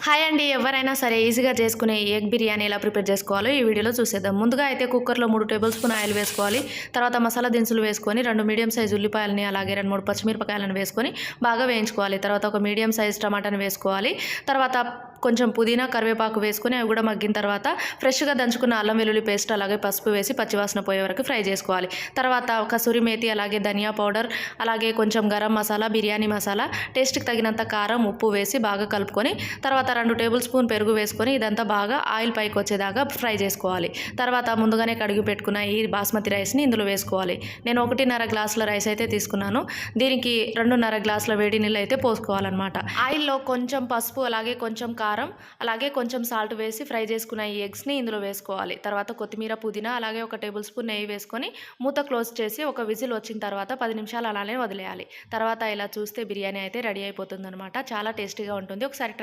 Hi అండి. ఎవరైనా సరే ఈజీగా చేసుకునే ఎగ్ బిర్యానీ ఎలా ప్రిపేర్ చేసుకోవాలో ఈ వీడియోలో చూసేద్దాం. ముందుగా అయితే కుక్కర్లో 3 టేబుల్ స్పూన్ ఆయిల్ వేసుకోవాలి. తర్వాత మసాలా దినుసులు వేసుకొని 2 మీడియం సైజు ఉల్లిపాయలని అలాగే 2, 3 పచ్చిమిరపకాయలను వేసుకొని బాగా వేయించుకోవాలి. తర్వాత ఒక మీడియం సైజ్ టమాటాని వేసుకోవాలి. తర్వాత కొంచెం పుదీనా కరివేపాకు వేసుకొని అవి కూడా మగ్గిన తర్వాత ఫ్రెష్గా దంచుకున్న అల్లం వెల్లుల్లి పేస్ట్ అలాగే పసుపు వేసి పచ్చివాసన పోయే వరకు ఫ్రై చేసుకోవాలి. తర్వాత కసూరి మేతి అలాగే ధనియా పౌడర్ అలాగే కొంచెం గరం మసాలా బిర్యానీ మసాలా టేస్ట్కి తగినంత కారం ఉప్పు వేసి బాగా కలుపుకొని తర్వాత 2 టేబుల్ స్పూన్ పెరుగు వేసుకొని ఇదంతా బాగా ఆయిల్ పైకి వచ్చేదాకా ఫ్రై చేసుకోవాలి. తర్వాత ముందుగానే కడిగి పెట్టుకున్న ఈ బాస్మతి రైస్ని ఇందులో వేసుకోవాలి. నేను 1.5 గ్లాసుల రైస్ అయితే తీసుకున్నాను. దీనికి 2.5 గ్లాసుల వేడి నీళ్ళు అయితే పోసుకోవాలన్నమాట. ఆయిల్లో కొంచెం పసుపు అలాగే కొంచెం కారం అలాగే కొంచెం సాల్ట్ వేసి ఫ్రై చేసుకున్న ఈ ఎగ్స్ని ఇందులో వేసుకోవాలి. తర్వాత కొత్తిమీర పుదీనా అలాగే 1 టేబుల్ స్పూన్ నెయ్యి వేసుకొని మూత క్లోజ్ చేసి ఒక విజిల్ వచ్చిన తర్వాత 10 నిమిషాలు అలానే వదిలేయాలి. తర్వాత ఇలా చూస్తే బిర్యానీ అయితే రెడీ అయిపోతుంది అనమాట. చాలా టేస్టీగా ఉంటుంది. ఒకసారి